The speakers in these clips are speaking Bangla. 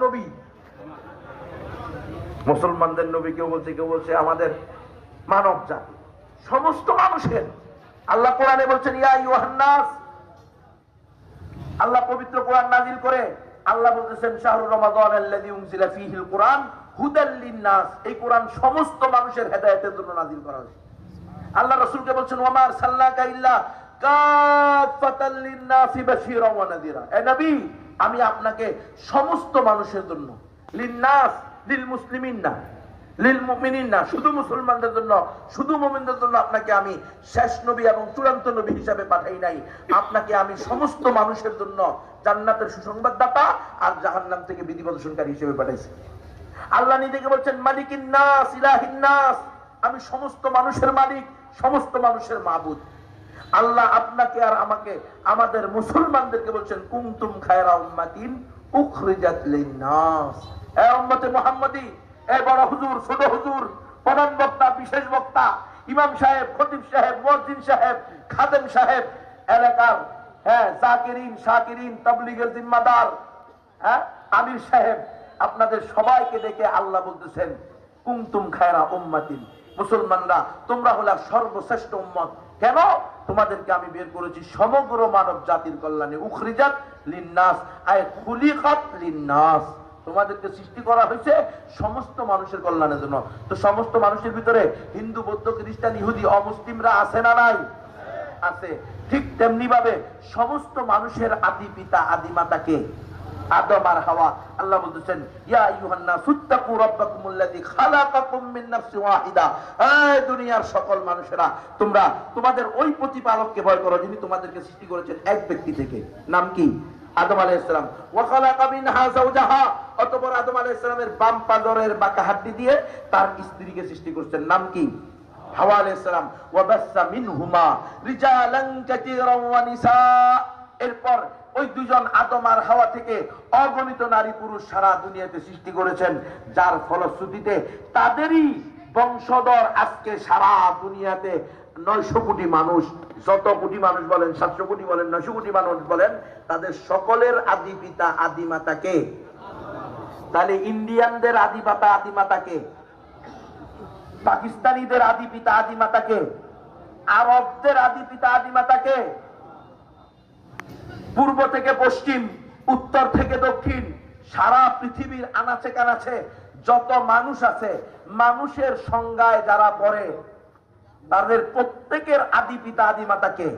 নবী, মুসলমানদের নবী কেউ বলছে আমাদের মানব জাতি, সমস্ত মানুষের। আল্লাহ কোরআনে বলছেন ইয়া আইয়ুহান নাস, আল্লাহ পবিত্র কোরআন নাযিল করে আল্লাহ বলতেছেন শাহরু রমাদান আল্লাযী উনজিলা ফীহিল কুরআন হুদাল লিন-নাস, এই কোরআন সমস্ত মানুষের হেদায়েতের জন্য নাযিল করা হয়েছে। আল্লাহ রাসূলকে বলছেন ওয়া মা আরসালনাকা ইল্লা কাফাতাল লিন-নাসি বাশীরাও ওয়া নাযীরা, হে নবী আমি আপনাকে সমস্ত মানুষের জন্য, লিন-নাস লিল মুসলিমিন না, লিল মুমিনিন না, শুধু মুসলমানদের জন্য, শুধু মুমিনদের জন্য আপনাকে আমি শেষ নবী এবং চূড়ান্ত নবী হিসাবে পাঠাই নাই, আপনাকে আমি সমস্ত মানুষের জন্য জান্নাতের সুসংবাদদাতা আর জাহান্নাম থেকে বিধি প্রদর্শনকারী হিসেবে পাঠাইছি। আল্লাহ নিজেকে বলছেন মালিকিন নাস ইলাহিন নাস, আমি সমস্ত মানুষের মালিক, সমস্ত মানুষের মাবুদ। আল্লাহ আপনাকে আর আমাকে, আমাদের মুসলমানদেরকে বলছেন কুনতুম খায়রা উম্মাতিন উখরিজাত লিন-নাস, হে উম্মতে মুহাম্মাদি, এ বড় হুজুর, ছোট হুজুর, প্রধান বক্তা, বিশেষ বক্তা, ইমাম সাহেব, খতিব সাহেব, মুয়াজ্জিন সাহেব, খাদেম সাহেব, এলাকার জাকিরিন, শাকিরিন, তাবলীগের জিম্মাদার, আমির সাহেব, আপনাদের সবাইকে ডেকে আল্লাহ বলতেছেন কুনতুম খায়রা উম্মাতিন, মুসলমানরা তোমরা হলা সর্বশ্রেষ্ঠ উম্মত। কেন? তোমাদেরকে আমি বের করেছি সমগ্র মানব জাতির কল্যাণে। উখরিজাত লিন-নাস আয় খুলিকাত লিন-নাস, তোমাদেরকে সৃষ্টি করা হয়েছে সমস্ত মানুষের কল্যাণের জন্য। তো সমস্ত মানুষের ভিতরে হিন্দু, বৌদ্ধ, খ্রিস্টান, ইহুদি, অমুসলিমরা আছে না নাই? আছে। ঠিক তেমনি ভাবে সমস্ত মানুষের আদি পিতা, আদি মাতাকে আদম আর হাওয়া। আল্লাহ বলতেছেন ইয়া আইয়ুহান নাস ইত্তাকু রাব্বাকুমুল্লাযী খালাকাকুম মিন নাফসিন ওয়াহিদা, এই দুনিয়ার সকল মানুষেরা তোমরা তোমাদের ওই প্রতিপালককে ভয় করো যিনি তোমাদেরকে সৃষ্টি করেছেন এক ব্যক্তি থেকে। নাম কি? আদম আলাইহিস সালাম। ওয়া খালাকা মিনহা যাওজাহা, অতঃপর আদম আলাইহিস সালামের বাম পাজরের বাঁকা হাড্ডি দিয়ে তার স্ত্রীকে সৃষ্টি করেছেন। নাম কি? হাওয়া আলাইহিস সালাম। ওয়া বাসসা মিনহুমা রিজালান কাসীরান ওয়া নিসা, এরপর ওই দুজন আদম আর হাওয়া থেকে অগণিত নারী পুরুষ সারা দুনিয়াতে সৃষ্টি করেছেন, যার ফলশ্রুতিতে তাদেরই বংশধর আজকে সারা দুনিয়াতে 900 কোটি মানুষ, যত কোটি মানুষ বলেন, 700 কোটি বলেন, 900 কোটি মানুষ বলেন, তাদের সকলের আদি পিতা আদি মাতাকে। তাহলে ইন্ডিয়ানদের আদি পিতা আদি মাতাকে, পাকিস্তানিদের আদি পিতা আদি মাতাকে, আরবদের আদি পিতা আদি মাতাকে, পূর্ব থেকে পশ্চিম, উত্তর থেকে দক্ষিণ, সারা পৃথিবীর আনাচে কানাচে যত মানুষ আছে, মানুষের সংজ্ঞায় যারা পড়ে তাদের প্রত্যেকের আদি পিতা আদি মাতাকে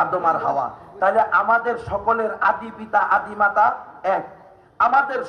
আদম আর হাওয়া। তাহলে আমাদের সকলের আদি পিতা আদি মাতা এক। আমাদের